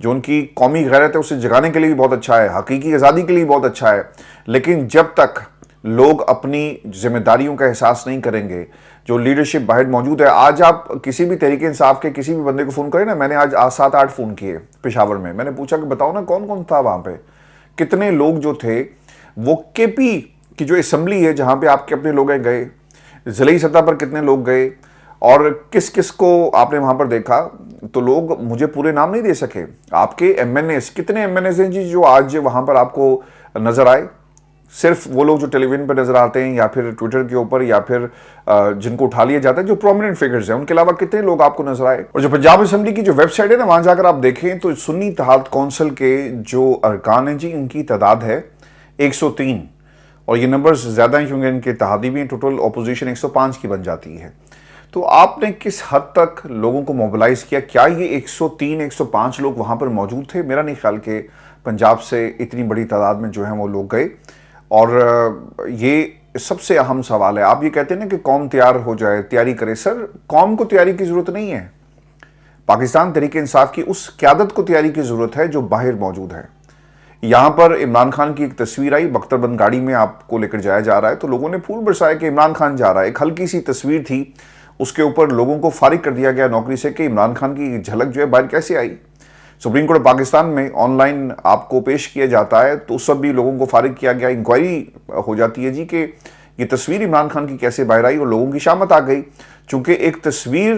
جو ان کی قومی غیرت ہے اسے جگانے کے لیے بھی بہت اچھا ہے, حقیقی آزادی کے لیے بھی بہت اچھا ہے, لیکن جب تک لوگ اپنی ذمہ داریوں کا احساس نہیں کریں گے, جو لیڈرشپ باہر موجود ہے. آج آپ کسی بھی تحریک انصاف کے کسی بھی بندے کو فون کریں نا, میں نے آج 7-8 فون کیے پشاور میں, میں نے پوچھا کہ بتاؤ نا کون کون تھا وہاں پہ, کتنے لوگ جو تھے وہ کے پی کی جو اسمبلی ہے جہاں پہ آپ کے اپنے لوگ گئے, ضلعی سطح پر کتنے لوگ گئے اور کس کس کو آپ نے وہاں پر دیکھا. تو لوگ مجھے پورے نام نہیں دے سکے. آپ کے ایم این ایز, کتنے ایم این ایز ہیں جی جو آج وہاں پر آپ کو نظر آئے؟ صرف وہ لوگ جو ٹیلی ویژن پہ نظر آتے ہیں یا پھر ٹویٹر کے اوپر یا پھر جن کو اٹھا لیا جاتا ہے, جو پرومیننٹ فگرز ہیں, ان کے علاوہ کتنے لوگ آپ کو نظر آئے؟ اور جو پنجاب اسمبلی کی جو ویب سائٹ ہے نا, وہاں جا کر آپ دیکھیں تو سنی اتحاد کونسل کے جو ارکان ہیں جی, ان کی تعداد ہے 103, اور یہ نمبرز زیادہ ہیں کیونکہ ان کے اتحادی بھی ہیں. ٹوٹل اپوزیشن 105 کی بن جاتی ہے. تو آپ نے کس حد تک لوگوں کو موبلائز کیا؟ کیا یہ 103-105 لوگ وہاں پر موجود تھے؟ میرا نہیں خیال کہ پنجاب سے اتنی بڑی تعداد میں جو ہیں وہ لوگ گئے. اور یہ سب سے اہم سوال ہے. آپ یہ کہتے ہیں نا کہ قوم تیار ہو جائے, تیاری کرے. سر, قوم کو تیاری کی ضرورت نہیں ہے. پاکستان تحریک انصاف کی اس قیادت کو تیاری کی ضرورت ہے جو باہر موجود ہے. یہاں پر عمران خان کی ایک تصویر آئی, بختر بند گاڑی میں آپ کو لے کر جایا جا رہا ہے, تو لوگوں نے پھول برسائے کہ عمران خان جا رہا ہے. ایک ہلکی سی تصویر تھی, اس کے اوپر لوگوں کو فارغ کر دیا گیا نوکری سے کہ عمران خان کی جھلک جو ہے باہر کیسے آئی. سپریم کورٹ پاکستان میں آن لائن آپ کو پیش کیا جاتا ہے, تو اس وقت بھی لوگوں کو فارغ کیا گیا. انکوائری ہو جاتی ہے جی کہ یہ تصویر عمران خان کی کیسے باہر آئی, اور لوگوں کی شامت آ گئی. چونکہ ایک تصویر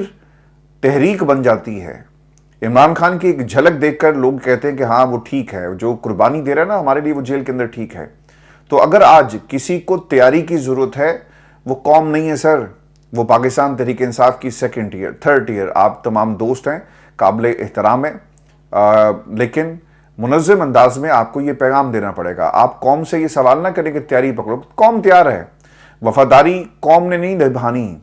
تحریک بن جاتی ہے. عمران خان کی ایک جھلک دیکھ کر لوگ کہتے ہیں کہ ہاں وہ ٹھیک ہے, جو قربانی دے رہا ہے نا ہمارے لیے, وہ جیل کے اندر ٹھیک ہے. تو اگر آج کسی کو تیاری کی ضرورت ہے, وہ قوم نہیں ہے سر, وہ پاکستان تحریک انصاف کی 2nd ٹیئر 3rd ٹیئر. آپ تمام دوست ہیں, قابل احترام ہیں, لیکن منظم انداز میں آپ کو یہ پیغام دینا پڑے گا. آپ قوم سے یہ سوال نہ کریں کہ تیاری پکڑو. قوم تیار ہے. وفاداری قوم نے نہیں نبھانی.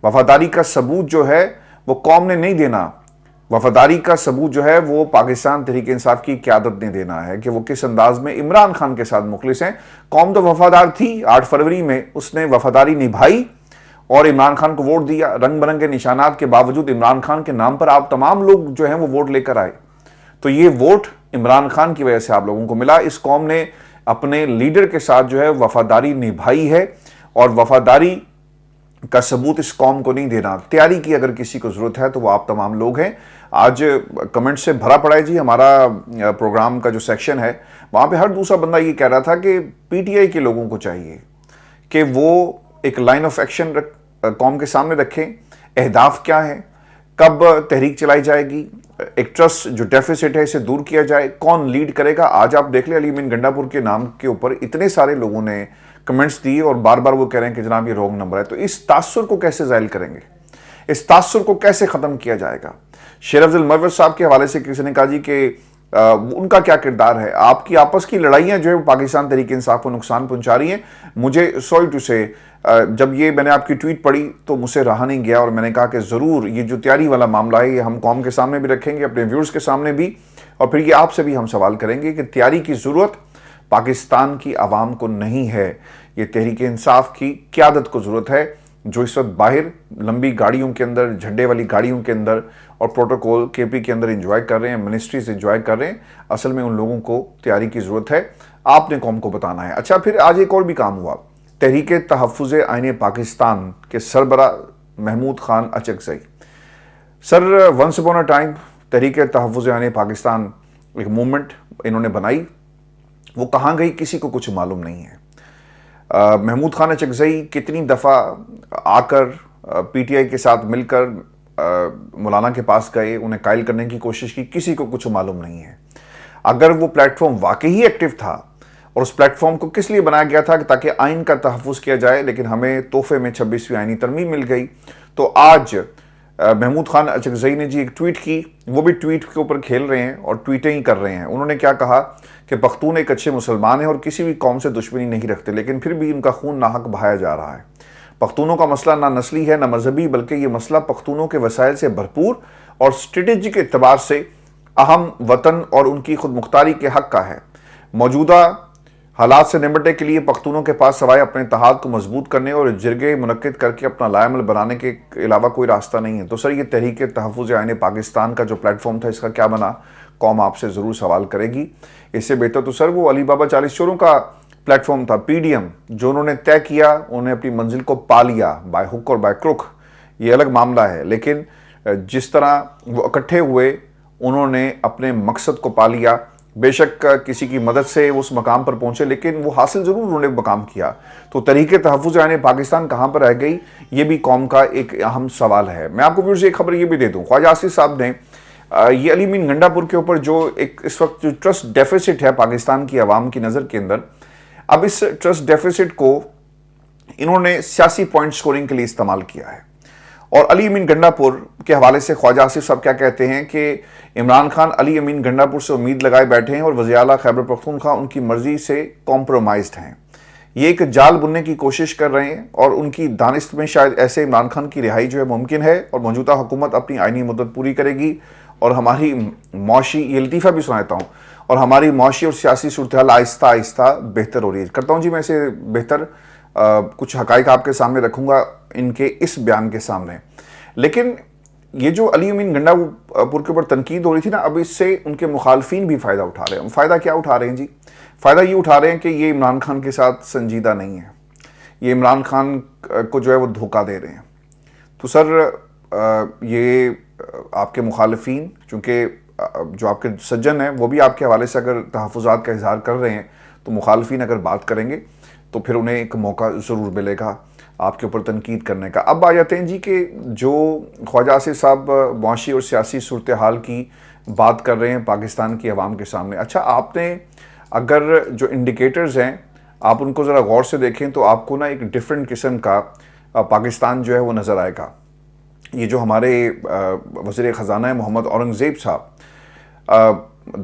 وفاداری کا ثبوت جو ہے وہ قوم نے نہیں دینا. وفاداری کا ثبوت جو ہے وہ پاکستان تحریک انصاف کی قیادت نے دینا ہے کہ وہ کس انداز میں عمران خان کے ساتھ مخلص ہیں. قوم تو وفادار تھی. 8 فروری میں اس نے وفاداری نبھائی اور عمران خان کو ووٹ دیا. رنگ برنگ کے نشانات کے باوجود عمران خان کے نام پر آپ تمام لوگ جو ہیں وہ ووٹ لے کر آئے. تو یہ ووٹ عمران خان کی وجہ سے آپ لوگوں کو ملا. اس قوم نے اپنے لیڈر کے ساتھ جو ہے وفاداری نبھائی ہے, اور وفاداری کا ثبوت اس قوم کو نہیں دینا. تیاری کی اگر کسی کو ضرورت ہے تو وہ آپ تمام لوگ ہیں. آج کمنٹ سے بھرا پڑا ہے جی. ہمارا پروگرام کا جو سیکشن ہے وہاں پہ ہر دوسرا بندہ یہ کہہ رہا تھا کہ پی ٹی آئی کے لوگوں کو چاہیے کہ وہ ایک لائن آف ایکشن قوم کے سامنے رکھیں. اہداف کیا ہیں, کب تحریک چلائی جائے گی, ایک ٹرسٹ جو ڈیفیسٹ ہے اسے دور کیا جائے, کون لیڈ کرے گا. آج آپ دیکھ لیں علی امین گنڈا پور کے نام کے اوپر اتنے سارے لوگوں نے کمنٹس دیے اور بار بار وہ کہہ رہے ہیں کہ جناب یہ رونگ نمبر ہے. تو اس تاثر کو کیسے زائل کریں گے, اس تاثر کو کیسے ختم کیا جائے گا؟ شیر افضل مروت صاحب کے حوالے سے کسی نے کہا جی کہ ان کا کیا کردار ہے. آپ کی آپس کی لڑائیاں جو ہے پاکستان تحریک انصاف کو نقصان پہنچا رہی ہیں. مجھے سوری ٹو سے جب یہ میں نے آپ کی ٹویٹ پڑھی تو مجھ سے رہا نہیں گیا, اور میں نے کہا کہ ضرور یہ جو تیاری والا معاملہ ہے یہ ہم قوم کے سامنے بھی رکھیں گے, اپنے ویورز کے سامنے بھی, اور پھر یہ آپ سے بھی ہم سوال کریں گے کہ تیاری کی ضرورت پاکستان کی عوام کو نہیں ہے, یہ تحریک انصاف کی قیادت کو ضرورت ہے, جو اس وقت باہر لمبی گاڑیوں کے اندر, جھنڈے والی گاڑیوں کے اندر اور پروٹوکول کے پی کے اندر انجوائے کر رہے ہیں, منسٹریز انجوائے کر رہے ہیں. اصل میں ان لوگوں کو تیاری کی ضرورت ہے. آپ نے قوم کو بتانا ہے. اچھا, پھر آج ایک اور بھی کام ہوا. تحریک تحفظ آئین پاکستان کے سربراہ محمود خان اچکزئی. سر, ونس اپون اے ٹائم تحریک تحفظ آئین پاکستان ایک موومنٹ انہوں نے بنائی, وہ کہاں گئی کسی کو کچھ معلوم نہیں ہے. محمود خان اچکزئی کتنی دفعہ آ کر پی ٹی آئی کے ساتھ مل کر مولانا کے پاس گئے, انہیں قائل کرنے کی کوشش کی, کسی کو کچھ معلوم نہیں ہے. اگر وہ پلیٹ فارم واقعی ایکٹیو تھا, اور اس پلیٹ فارم کو کس لیے بنایا گیا تھا کہ تاکہ آئین کا تحفظ کیا جائے, لیکن ہمیں تحفے میں 26ویں آئینی ترمیم مل گئی. تو آج محمود خان اچکزئی نے جی ایک ٹویٹ کی, وہ بھی ٹویٹ کے اوپر کھیل رہے ہیں اور ٹویٹیں ہی کر رہے ہیں. انہوں نے کیا کہا کہ پختون ایک اچھے مسلمان ہیں اور کسی بھی قوم سے دشمنی نہیں رکھتے, لیکن پھر بھی ان کا خون ناحق بہایا جا رہا ہے. پختونوں کا مسئلہ نہ نسلی ہے نہ مذہبی, بلکہ یہ مسئلہ پختونوں کے وسائل سے بھرپور اور اسٹریٹجک اعتبار سے اہم وطن اور ان کی خود مختاری کے حق کا ہے. موجودہ حالات سے نمٹنے کے لیے پختونوں کے پاس سوائے اپنے اتحاد کو مضبوط کرنے اور جرگے منعقد کر کے اپنا لائے عمل بنانے کے علاوہ کوئی راستہ نہیں ہے. تو سر, یہ تحریک تحفظ آئین پاکستان کا جو پلیٹ فارم تھا اس کا کیا بنا؟ قوم آپ سے ضرور سوال کرے گی. اس سے بہتر تو سر وہ علی بابا 40 چوروں کا پلیٹ فارم تھا PDM, جو انہوں نے طے کیا, انہوں نے اپنی منزل کو پا لیا بائی ہک اور بائی کروک, یہ الگ معاملہ ہے. لیکن جس طرح وہ اکٹھے ہوئے انہوں نے اپنے مقصد کو پا لیا. بے شک کسی کی مدد سے اس مقام پر پہنچے, لیکن وہ حاصل ضرور انہوں نے مقام کیا. تو تحریک تحفظ یعنی پاکستان کہاں پر رہ گئی, یہ بھی قوم کا ایک اہم سوال ہے. میں آپ کو ویورز ایک خبر یہ بھی دے دوں, خواجہ آصف صاحب نے یہ علی امین گنڈا پور کے اوپر جو ایک اس وقت جو ٹرسٹ ڈیفیسٹ ہے پاکستان کی عوام کی نظر کے اندر, اب اس ٹرسٹ ڈیفیسٹ کو انہوں نے سیاسی پوائنٹ سکورنگ کے لیے استعمال کیا ہے. اور علی امین گنڈا پور کے حوالے سے خواجہ آصف صاحب کیا کہتے ہیں کہ عمران خان علی امین گنڈا پور سے امید لگائے بیٹھے ہیں اور وزیر اعلیٰ خیبر پختونخوا ان کی مرضی سے کمپرومائزڈ ہیں. یہ ایک جال بننے کی کوشش کر رہے ہیں اور ان کی دانست میں شاید ایسے عمران خان کی رہائی جو ہے ممکن ہے, اور موجودہ حکومت اپنی آئینی مدت پوری کرے گی اور ہماری معاشی, یہ لطیفہ بھی سناتا ہوں, اور ہماری معاشی اور سیاسی صورتحال آہستہ آہستہ بہتر ہو رہی ہے. کرتا ہوں جی میں اسے بہتر کچھ حقائق آپ کے سامنے رکھوں گا ان کے اس بیان کے سامنے. لیکن یہ جو علی امین گنڈا پور کے اوپر تنقید ہو رہی تھی نا, اب اس سے ان کے مخالفین بھی فائدہ اٹھا رہے ہیں. فائدہ کیا اٹھا رہے ہیں جی؟ فائدہ یہ اٹھا رہے ہیں کہ یہ عمران خان کے ساتھ سنجیدہ نہیں ہے, یہ عمران خان کو جو ہے وہ دھوکہ دے رہے ہیں. تو سر یہ آپ کے مخالفین, چونکہ جو آپ کے سجن ہیں وہ بھی آپ کے حوالے سے اگر تحفظات کا اظہار کر رہے ہیں, تو مخالفین اگر بات کریں گے تو پھر انہیں ایک موقع ضرور ملے گا آپ کے اوپر تنقید کرنے کا. اب آ جاتے ہیں جی کہ جو خواجہ آصف صاحب معاشی اور سیاسی صورتحال کی بات کر رہے ہیں پاکستان کی عوام کے سامنے. اچھا, آپ نے اگر جو انڈیکیٹرز ہیں آپ ان کو ذرا غور سے دیکھیں تو آپ کو نا ایک ڈیفرنٹ قسم کا پاکستان جو ہے وہ نظر آئے گا. یہ جو ہمارے وزیر خزانہ ہے محمد اورنگزیب صاحب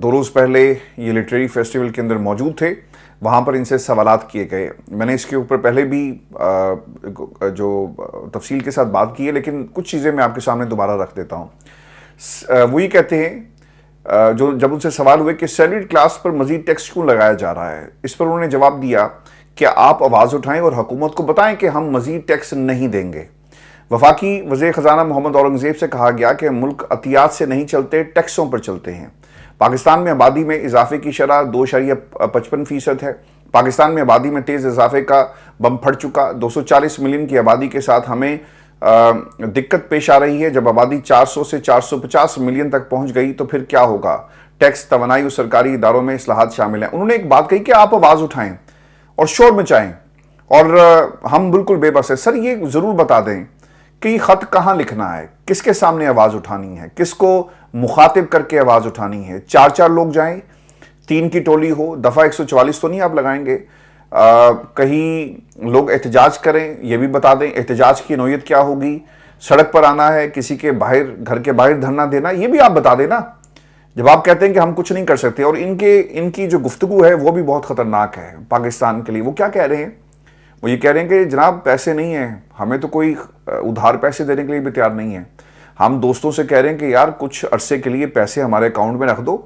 2 روز پہلے یہ لٹریری فیسٹیول کے اندر موجود تھے, وہاں پر ان سے سوالات کیے گئے. میں نے اس کے اوپر پہلے بھی جو تفصیل کے ساتھ بات کی ہے, لیکن کچھ چیزیں میں آپ کے سامنے دوبارہ رکھ دیتا ہوں. وہی کہتے ہیں جب ان سے سوال ہوئے کہ سیلریڈ کلاس پر مزید ٹیکس کیوں لگایا جا رہا ہے, اس پر انہوں نے جواب دیا کہ آپ آواز اٹھائیں اور حکومت کو بتائیں کہ ہم مزید ٹیکس نہیں دیں گے. وفاقی وزیر خزانہ محمد اورنگزیب سے کہا گیا کہ ملک عطیات سے نہیں چلتے, ٹیکسوں پر چلتے ہیں. پاکستان میں آبادی میں اضافے کی شرح 2.55% ہے. پاکستان میں آبادی میں تیز اضافے کا بم پھٹ چکا. 240 ملین کی آبادی کے ساتھ ہمیں دقت پیش آ رہی ہے. جب آبادی 400 سے 450 ملین تک پہنچ گئی تو پھر کیا ہوگا؟ ٹیکس, توانائی اور سرکاری اداروں میں اصلاحات شامل ہیں. انہوں نے ایک بات کہی کہ آپ آواز اٹھائیں اور شور مچائیں اور ہم بالکل بے بس ہیں. سر یہ ضرور بتا دیں کہ یہ خط کہاں لکھنا ہے, کس کے سامنے آواز اٹھانی ہے, کس کو مخاطب کر کے آواز اٹھانی ہے. 4 لوگ جائیں, 3 کی ٹولی ہو, دفعہ 144 تو نہیں آپ لگائیں گے. کہیں لوگ احتجاج کریں, یہ بھی بتا دیں احتجاج کی نوعیت کیا ہوگی. سڑک پر آنا ہے, کسی کے باہر, گھر کے باہر دھرنا دینا, یہ بھی آپ بتا دیں نا. جب آپ کہتے ہیں کہ ہم کچھ نہیں کر سکتے, اور ان کی جو گفتگو ہے وہ بھی بہت خطرناک ہے پاکستان کے لیے. وہ کیا کہہ رہے ہیں؟ وہ یہ کہہ رہے ہیں کہ جناب پیسے نہیں ہیں, ہمیں تو کوئی ادھار پیسے دینے کے لیے بھی تیار نہیں ہے. ہم دوستوں سے کہہ رہے ہیں کہ یار کچھ عرصے کے لیے پیسے ہمارے اکاؤنٹ میں رکھ دو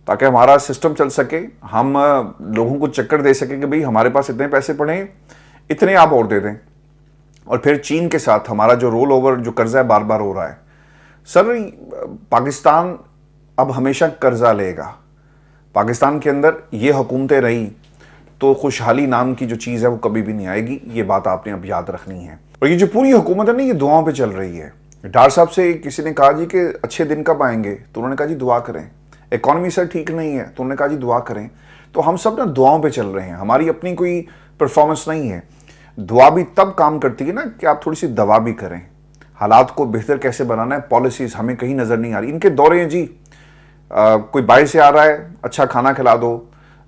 تاکہ ہمارا سسٹم چل سکے, ہم لوگوں کو چکر دے سکیں کہ بھئی ہمارے پاس اتنے پیسے پڑے ہیں, اتنے آپ اور دے دیں. اور پھر چین کے ساتھ ہمارا جو رول اوور جو قرضہ ہے بار بار ہو رہا ہے. سر پاکستان اب ہمیشہ قرضہ لے گا. پاکستان کے اندر یہ حکومتیں رہی تو خوشحالی نام کی جو چیز ہے وہ کبھی بھی نہیں آئے گی. یہ بات آپ نے اب یاد رکھنی ہے. اور یہ جو پوری حکومت ہے نا, یہ دعاؤں پہ چل رہی ہے. ڈار صاحب سے کسی نے کہا جی کہ اچھے دن کب آئیں گے, تو انہوں نے کہا جی دعا کریں. اکانومی سر ٹھیک نہیں ہے, تو انہوں نے کہا جی دعا کریں. تو ہم سب نا دعاؤں پہ چل رہے ہیں, ہماری اپنی کوئی پرفارمنس نہیں ہے. دعا بھی تب کام کرتی ہے نا کہ آپ تھوڑی سی دوا بھی کریں. حالات کو بہتر کیسے بنانا ہے, پالیسیز ہمیں کہیں نظر نہیں آ رہی. ان کے دورے ہیں جی, کوئی باہر سے آ رہا ہے, اچھا کھانا کھلا دو,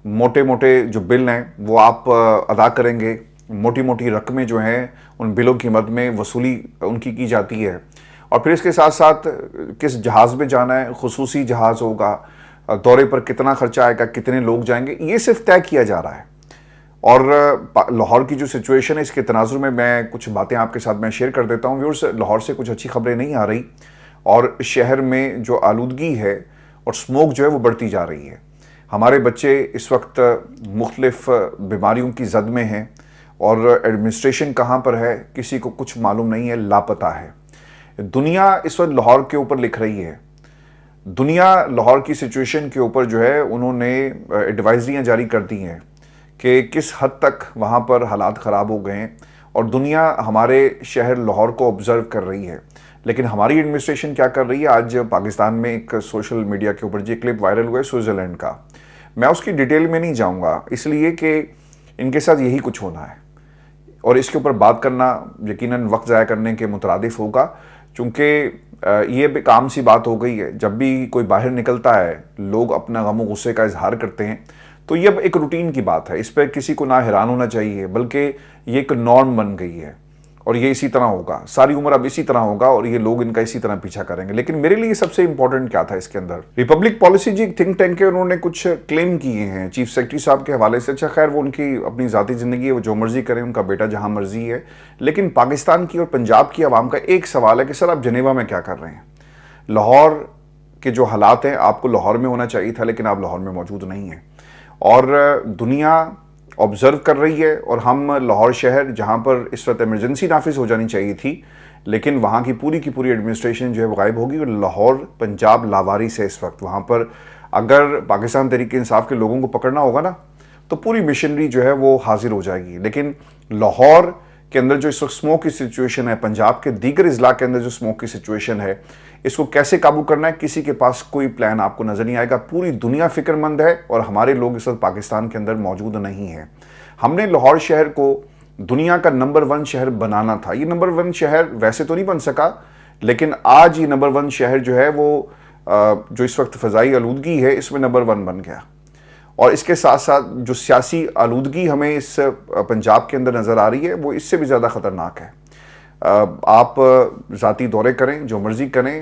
موٹے موٹے جو بل ہیں وہ آپ ادا کریں گے, موٹی موٹی رقمیں جو ہیں ان بلوں کی مد میں وصولی ان کی جاتی ہے. اور پھر اس کے ساتھ ساتھ کس جہاز میں جانا ہے, خصوصی جہاز ہوگا, دورے پر کتنا خرچہ آئے گا, کتنے لوگ جائیں گے, یہ صرف طے کیا جا رہا ہے. اور لاہور کی جو سچویشن ہے اس کے تناظر میں کچھ باتیں آپ کے ساتھ میں شیئر کر دیتا ہوں. ویورز, لاہور سے کچھ اچھی خبریں نہیں آ رہی اور شہر میں جو آلودگی ہے اور سموک جو ہے وہ بڑھتی جا رہی ہے. ہمارے بچے اس وقت مختلف بیماریوں کی زد میں ہیں اور ایڈمنسٹریشن کہاں پر ہے کسی کو کچھ معلوم نہیں ہے, لاپتہ ہے. دنیا اس وقت لاہور کے اوپر لکھ رہی ہے. دنیا لاہور کی سچویشن کے اوپر جو ہے انہوں نے ایڈوائزریاں جاری کر دی ہیں کہ کس حد تک وہاں پر حالات خراب ہو گئے ہیں، اور دنیا ہمارے شہر لاہور کو آبزرو کر رہی ہے، لیکن ہماری ایڈمنسٹریشن کیا کر رہی ہے؟ آج پاکستان میں ایک سوشل میڈیا کے اوپر کلپ وائرل ہوا ہے سوئٹزرلینڈ کا. میں اس کی ڈیٹیل میں نہیں جاؤں گا، اس لیے کہ ان کے ساتھ یہی کچھ ہونا ہے، اور اس کے اوپر بات کرنا یقیناً وقت ضائع کرنے کے مترادف ہوگا، چونکہ یہ ایک عام سی بات ہو گئی ہے. جب بھی کوئی باہر نکلتا ہے لوگ اپنا غم و غصے کا اظہار کرتے ہیں، تو یہ اب ایک روٹین کی بات ہے. اس پہ کسی کو نہ حیران ہونا چاہیے، بلکہ یہ ایک نارم بن گئی ہے، اور یہ اسی طرح ہوگا ساری عمر، اب اسی طرح ہوگا، اور یہ لوگ ان کا اسی طرح پیچھا کریں گے. لیکن میرے لیے سب سے امپورٹنٹ کیا تھا اس کے اندر؟ ریپبلک پالیسی ایک تھنک ٹینک ہے، انہوں نے کچھ کلیم کیے ہیں چیف سیکرٹری صاحب کے حوالے سے. اچھا خیر، وہ ان کی اپنی ذاتی زندگی ہے، وہ جو مرضی کریں، ان کا بیٹا جہاں مرضی ہے. لیکن پاکستان کی اور پنجاب کی عوام کا ایک سوال ہے کہ سر آپ جنیوا میں کیا کر رہے ہیں؟ لاہور کے جو حالات ہیں، آپ کو لاہور میں ہونا چاہیے تھا، لیکن آپ لاہور میں موجود نہیں ہیں، اور دنیا آبزرو کر رہی ہے. اور ہم لاہور شہر جہاں پر اس وقت ایمرجنسی نافذ ہو جانی چاہیے تھی، لیکن وہاں کی پوری ایڈمنسٹریشن جو ہے وہ غائب ہوگی، اور لاہور پنجاب لاوارث ہے اس وقت. وہاں پر اگر پاکستان تحریک انصاف کے لوگوں کو پکڑنا ہوگا نا، تو پوری مشنری جو ہے وہ حاضر ہو جائے گی. لیکن لاہور کے اندر جو اس وقت اسموک کی سچویشن ہے، پنجاب کے دیگر اضلاع کے اندر جو اسموک کی سچویشن ہے، اس کو کیسے قابو کرنا ہے، کسی کے پاس کوئی پلان آپ کو نظر نہیں آئے گا. پوری دنیا فکر مند ہے، اور ہمارے لوگ اس وقت پاکستان کے اندر موجود نہیں ہیں. ہم نے لاہور شہر کو دنیا کا نمبر 1 شہر بنانا تھا. یہ نمبر 1 شہر ویسے تو نہیں بن سکا، لیکن آج یہ نمبر 1 شہر جو ہے وہ جو اس وقت فضائی آلودگی ہے، اس میں نمبر 1 بن گیا. اور اس کے ساتھ ساتھ جو سیاسی آلودگی ہمیں اس پنجاب کے اندر نظر آ رہی ہے، وہ اس سے بھی زیادہ خطرناک ہے. آپ ذاتی دورے کریں، جو مرضی کریں،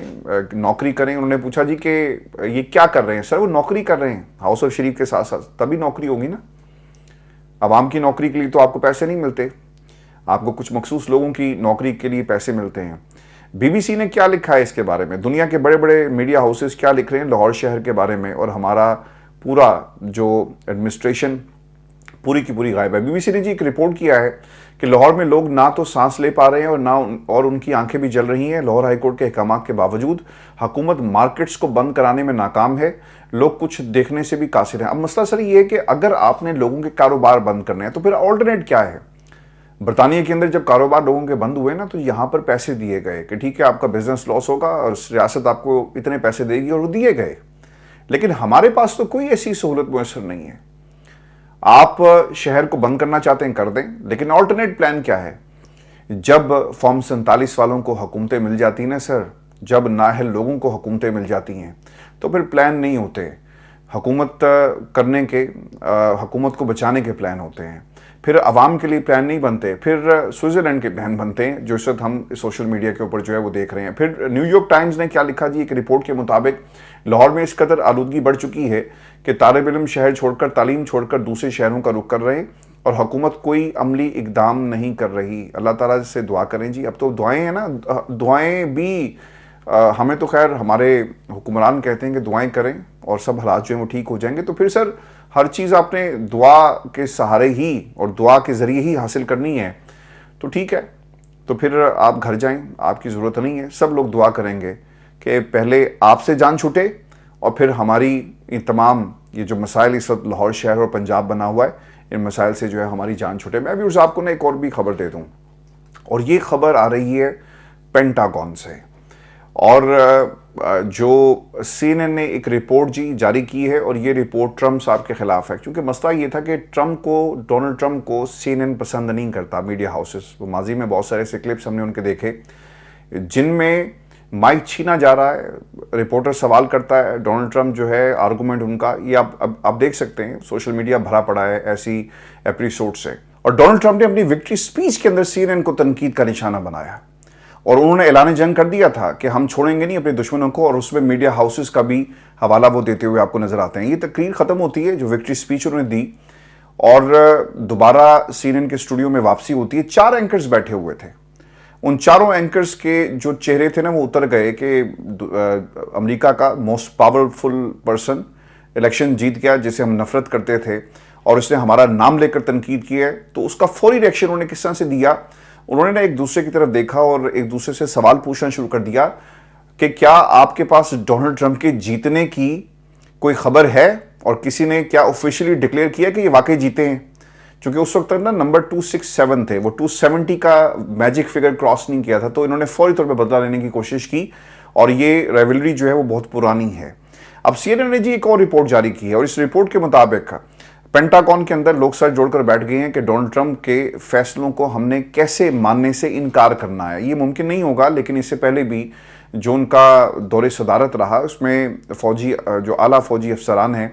نوکری کریں. انہوں نے پوچھا جی کہ یہ کیا کر رہے ہیں؟ سر وہ نوکری کر رہے ہیں ہاؤس آف شریف کے ساتھ ساتھ. تبھی نوکری ہوگی نا. عوام کی نوکری کے لیے تو آپ کو پیسے نہیں ملتے، آپ کو کچھ مخصوص لوگوں کی نوکری کے لیے پیسے ملتے ہیں. بی بی سی نے کیا لکھا ہے اس کے بارے میں؟ دنیا کے بڑے بڑے میڈیا ہاؤسز کیا لکھ رہے ہیں لاہور شہر کے بارے میں؟ اور ہمارا پورا جو ایڈمنسٹریشن پوری کی پوری غائب ہے. بی بی سی نے ایک رپورٹ کیا ہے کہ لاہور میں لوگ نہ تو سانس لے پا رہے ہیں، اور ان کی آنکھیں بھی جل رہی ہیں. لاہور ہائی کورٹ کے احکامات کے باوجود حکومت مارکیٹس کو بند کرانے میں ناکام ہے، لوگ کچھ دیکھنے سے بھی قاصر ہیں. اب مسئلہ سر یہ ہے کہ اگر آپ نے لوگوں کے کاروبار بند کرنے ہیں، تو پھر آلٹرنیٹ کیا ہے؟ برطانیہ کے اندر جب کاروبار لوگوں کے بند ہوئے نا، تو یہاں پر پیسے دیے گئے کہ ٹھیک ہے آپ کا بزنس لاس ہوگا اور ریاست آپ کو اتنے پیسے دے گی، اور وہ دیے گئے. لیکن ہمارے پاس تو کوئی ایسی سہولت میسر نہیں ہے. آپ شہر کو بند کرنا چاہتے ہیں کر دیں، لیکن آلٹرنیٹ پلان کیا ہے؟ جب فارم 47 والوں کو حکومتیں مل جاتی ہیں نا سر، جب نااہل لوگوں کو حکومتیں مل جاتی ہیں، تو پھر پلان نہیں ہوتے. حکومت کرنے کے، حکومت کو بچانے کے پلان ہوتے ہیں. پھر عوام کے لیے پلان نہیں بنتے، پھر سوئٹزرلینڈ کے پلان بنتے ہیں، جو اس وقت ہم سوشل میڈیا کے اوپر جو ہے وہ دیکھ رہے ہیں. پھر نیو یارک ٹائمز نے کیا لکھا جی؟ ایک رپورٹ کے مطابق لاہور میں اس قدر آلودگی بڑھ چکی ہے کہ طالب علم شہر چھوڑ کر، تعلیم چھوڑ کر دوسرے شہروں کا رخ کر رہے ہیں، اور حکومت کوئی عملی اقدام نہیں کر رہی. اللہ تعالیٰ سے دعا کریں جی. اب تو دعائیں ہیں نا، دعائیں بھی ہمیں تو خیر ہمارے حکمران کہتے ہیں کہ دعائیں کریں اور سب حالات جو ہیں وہ ٹھیک ہو جائیں گے. تو پھر سر ہر چیز آپ نے دعا کے سہارے ہی اور دعا کے ذریعے ہی حاصل کرنی ہے، تو ٹھیک ہے، تو پھر آپ گھر جائیں، آپ کی ضرورت نہیں ہے. سب لوگ دعا کریں گے کہ پہلے آپ سے جان چھوٹے، اور پھر ہماری ان تمام یہ جو مسائل اس وقت لاہور شہر اور پنجاب بنا ہوا ہے، ان مسائل سے جو ہے ہماری جان چھوٹے. میں بھی آپ کو ایک اور بھی خبر دے دوں، اور یہ خبر آ رہی ہے پینٹاگون سے. اور جو سی این این نے ایک رپورٹ جاری کی ہے، اور یہ رپورٹ ٹرمپ صاحب کے خلاف ہے. کیونکہ مسئلہ یہ تھا کہ ڈونلڈ ٹرمپ کو سی این این پسند نہیں کرتا، میڈیا ہاؤسز. وہ ماضی میں بہت سارے ایسے کلپس ہم نے ان کے دیکھے جن میں مائک چھینا جا رہا ہے، رپورٹر سوال کرتا ہے، ڈونلڈ ٹرمپ جو ہے آرگومنٹ ان کا، یہ آپ دیکھ سکتے ہیں سوشل میڈیا بھرا پڑا ہے ایسی ایپیسوڈ سے. اور ڈونلڈ ٹرمپ نے اپنی وکٹری سپیچ کے اندر سی این این کو تنقید کا نشانہ بنایا، اور انہوں نے اعلان جنگ کر دیا تھا کہ ہم چھوڑیں گے نہیں اپنے دشمنوں کو. اور اس میں میڈیا ہاؤسز کا بھی حوالہ وہ دیتے ہوئے آپ کو نظر آتے ہیں. یہ تقریر ختم ہوتی ہے جو وکٹری سپیچ انہوں نے دی، اور دوبارہ سی این این کے اسٹوڈیو میں واپسی ہوتی ہے. 4 اینکرز بیٹھے ہوئے تھے. ان چاروں اینکرز کے جو چہرے تھے نا وہ اتر گئے کہ امریکہ کا موسٹ پاورفل پرسن الیکشن جیت گیا، جسے ہم نفرت کرتے تھے، اور اس نے ہمارا نام لے کر تنقید کی ہے. تو اس کا فوری ریئیکشن انہوں نے کس طرح سے دیا؟ انہوں نے ایک دوسرے کی طرف دیکھا اور ایک دوسرے سے سوال پوچھنا شروع کر دیا کہ کیا آپ کے پاس ڈونلڈ ٹرمپ کے جیتنے کی کوئی خبر ہے اور کسی نے کیا آفیشلی ڈکلیئر کیا کہ یہ واقعی جیتے ہیں؟ چونکہ اس وقت تک نا نمبر 267 تھے، وہ 270 کا میجک فگر کراس نہیں کیا تھا، تو انہوں نے فوری طور پہ بدلہ لینے کی کوشش کی اور یہ ریولری جو ہے وہ بہت پرانی ہے۔ اب سی این این نے جی ایک اور رپورٹ جاری کی ہے اور اس رپورٹ کے مطابق پینٹاگون کے اندر لوگ سر جوڑ کر بیٹھ گئے ہیں کہ ڈونلڈ ٹرمپ کے فیصلوں کو ہم نے کیسے ماننے سے انکار کرنا ہے۔ یہ ممکن نہیں ہوگا، لیکن اس سے پہلے بھی جو ان کا دور صدارت رہا اس میں جو اعلیٰ فوجی افسران ہیں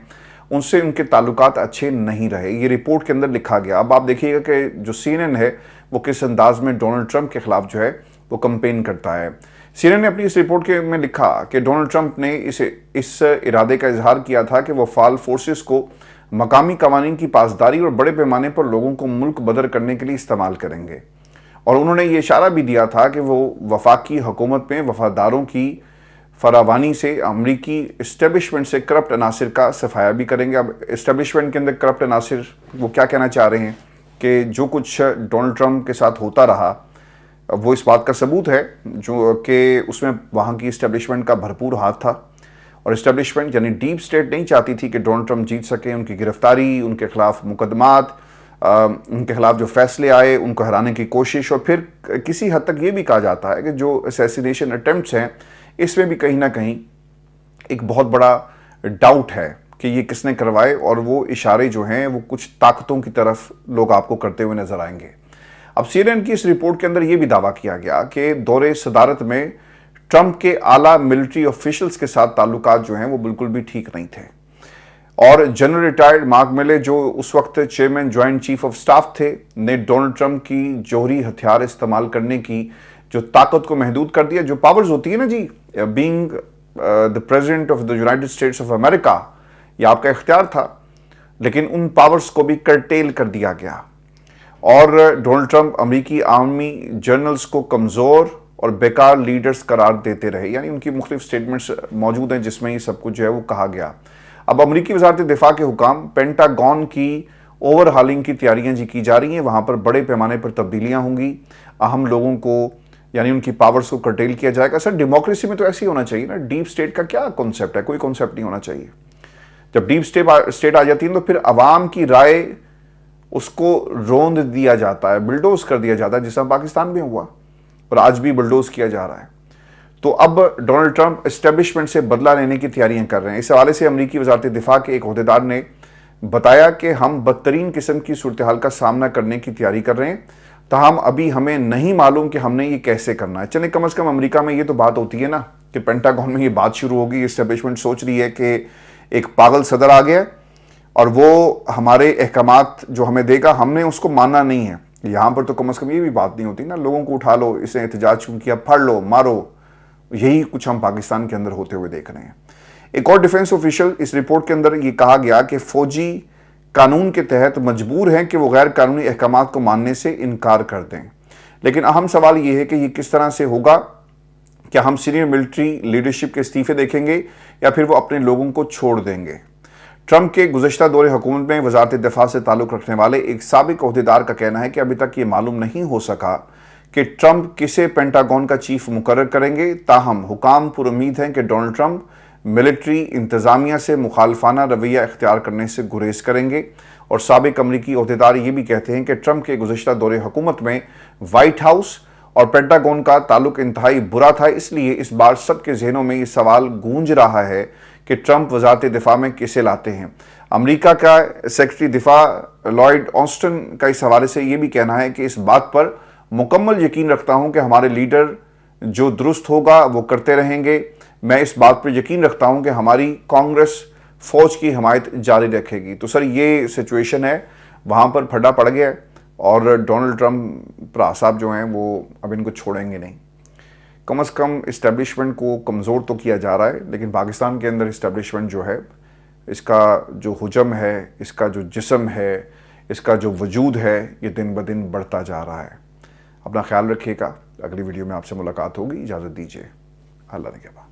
ان سے ان کے تعلقات اچھے نہیں رہے، یہ رپورٹ کے اندر لکھا گیا۔ اب آپ دیکھیے گا کہ جو سی این این ہے وہ کس انداز میں ڈونلڈ ٹرمپ کے خلاف جو ہے وہ کمپین کرتا ہے۔ سی این این نے اپنی اس رپورٹ میں لکھا کہ ڈونلڈ ٹرمپ نے اس ارادے کا اظہار کیا تھا کہ وہ فعال فورسز کو مقامی قوانین کی پاسداری اور بڑے پیمانے پر لوگوں کو ملک بدر کرنے کے لیے استعمال کریں گے، اور انہوں نے یہ اشارہ بھی دیا تھا کہ وہ وفاقی حکومت میں وفاداروں کی فراوانی سے امریکی اسٹیبلشمنٹ سے کرپٹ عناصر کا صفایا بھی کریں گے۔ اب اسٹیبلشمنٹ کے اندر کرپٹ عناصر وہ کیا کہنا چاہ رہے ہیں کہ جو کچھ ڈونلڈ ٹرمپ کے ساتھ ہوتا رہا وہ اس بات کا ثبوت ہے جو کہ اس میں وہاں کی اسٹیبلشمنٹ کا بھرپور ہاتھ تھا، اور اسٹیبلشمنٹ یعنی ڈیپ سٹیٹ نہیں چاہتی تھی کہ ڈونلڈ ٹرمپ جیت سکیں۔ ان کی گرفتاری، ان کے خلاف مقدمات، ان کے خلاف جو فیصلے آئے ان کو ہرانے کی کوشش، اور پھر کسی حد تک یہ بھی کہا جاتا ہے کہ جو اسیسینیشن اٹیمپٹس ہیں اس میں بھی کہیں نہ کہیں ایک بہت بڑا ڈاؤٹ ہے کہ یہ کس نے کروائے، اور وہ اشارے جو ہیں وہ کچھ طاقتوں کی طرف لوگ آپ کو کرتے ہوئے نظر آئیں گے۔ اب سی این این کی اس رپورٹ کے اندر یہ بھی دعویٰ کیا گیا کہ دور صدارت میں ٹرمپ کے اعلیٰ ملٹری آفیشلز کے ساتھ تعلقات جو ہیں وہ بالکل بھی ٹھیک نہیں تھے، اور جنرل ریٹائرڈ مارک میلے جو اس وقت chairman joint chief of staff تھے نے ڈونلڈ ٹرمپ کی جوہری ہتھیار استعمال کرنے کی جو طاقت کو محدود کر دیا۔ جو پاورز ہوتی ہے نا جی، being the president of the United States of America، یہ آپ کا اختیار تھا، لیکن ان پاورز کو بھی کرٹیل کر دیا گیا، اور ڈونلڈ ٹرمپ امریکی عوامی جرنلز کو کمزور اور بیکار لیڈرز قرار دیتے رہے، یعنی ان کی مختلف سٹیٹمنٹس موجود ہیں جس میں یہ سب کچھ جو ہے وہ کہا گیا۔ اب امریکی وزارت دفاع کے حکام پینٹاگون کی اوور ہالنگ کی تیاریاں جی کی جا رہی ہیں، وہاں پر بڑے پیمانے پر تبدیلیاں ہوں گی، اہم لوگوں کو یعنی ان کی پاورز کو کرٹیل کیا جائے گا۔ سر ڈیموکریسی میں تو ایسے ہی ہونا چاہیے نا، ڈیپ سٹیٹ کا کیا کنسپٹ ہے؟ کوئی کنسپٹ نہیں ہونا چاہیے۔ جب ڈیپ سٹیٹ آ جاتی ہے تو پھر عوام کی رائے اس کو روند دیا جاتا ہے، بلڈوز کر دیا جاتا ہے، جس طرح پاکستان میں ہوا اور آج بھی بلڈوز کیا جا رہا ہے۔ تو اب ڈونلڈ ٹرمپ اسٹیبلشمنٹ سے بدلہ لینے کی تیاریاں کر رہے ہیں۔ اس حوالے سے امریکی وزارت دفاع کے ایک عہدیدار نے بتایا کہ ہم بدترین قسم کی صورتحال کا سامنا کرنے کی تیاری کر رہے ہیں، تاہم ابھی ہمیں نہیں معلوم کہ ہم نے یہ کیسے کرنا ہے۔ چلیں کم از کم امریکہ میں یہ تو بات ہوتی ہے نا کہ پینٹاگون میں یہ بات شروع ہوگی، اسٹیبلشمنٹ سوچ رہی ہے کہ ایک پاگل صدر آ گیا اور وہ ہمارے احکامات جو ہمیں دے گا ہم نے اس کو ماننا نہیں ہے۔ یہاں پر تو کم از کم یہ بھی بات نہیں ہوتی نا، لوگوں کو اٹھا لو، اس نے احتجاج کیوں کیا، پھاڑ لو، مارو، یہی کچھ ہم پاکستان کے اندر ہوتے ہوئے دیکھ رہے ہیں۔ ایک اور ڈیفنس آفیشل اس رپورٹ کے اندر یہ کہا گیا کہ فوجی قانون کے تحت مجبور ہیں کہ وہ غیر قانونی احکامات کو ماننے سے انکار کر دیں، لیکن اہم سوال یہ ہے کہ یہ کس طرح سے ہوگا؟ کیا ہم سینئر ملٹری لیڈرشپ کے استعفے دیکھیں گے یا پھر وہ اپنے لوگوں کو چھوڑ دیں گے؟ ٹرمپ کے گزشتہ دور حکومت میں وزارت دفاع سے تعلق رکھنے والے ایک سابق عہدیدار کا کہنا ہے کہ ابھی تک یہ معلوم نہیں ہو سکا کہ ٹرمپ کسے پینٹاگون کا چیف مقرر کریں گے، تاہم حکام پر امید ہیں کہ ڈونلڈ ٹرمپ ملٹری انتظامیہ سے مخالفانہ رویہ اختیار کرنے سے گریز کریں گے، اور سابق امریکی عہدیدار یہ بھی کہتے ہیں کہ ٹرمپ کے گزشتہ دور حکومت میں وائٹ ہاؤس اور پینٹاگون کا تعلق انتہائی برا تھا، اس لیے اس بار سب کے ذہنوں میں یہ سوال گونج رہا ہے کہ ٹرمپ وزارت دفاع میں کسے لاتے ہیں۔ امریکہ کا سیکرٹری دفاع لوئڈ آسٹن کا اس حوالے سے یہ بھی کہنا ہے کہ اس بات پر مکمل یقین رکھتا ہوں کہ ہمارے لیڈر جو درست ہوگا وہ کرتے رہیں گے۔ میں اس بات پر یقین رکھتا ہوں کہ ہماری کانگریس فوج کی حمایت جاری رکھے گی۔ تو سر یہ سچویشن ہے، وہاں پر پھڈا پڑ گیا ہے، اور ڈونلڈ ٹرمپ صاحب جو ہیں وہ اب ان کو چھوڑیں گے نہیں۔ کم از کم اسٹیبلشمنٹ کو کمزور تو کیا جا رہا ہے، لیکن پاکستان کے اندر اسٹیبلشمنٹ جو ہے اس کا جو حجم ہے، اس کا جو جسم ہے، اس کا جو وجود ہے، یہ دن بدن بڑھتا جا رہا ہے۔ اپنا خیال رکھیے گا، اگلی ویڈیو میں آپ سے ملاقات ہوگی، اجازت دیجیے، اللہ نے کہا۔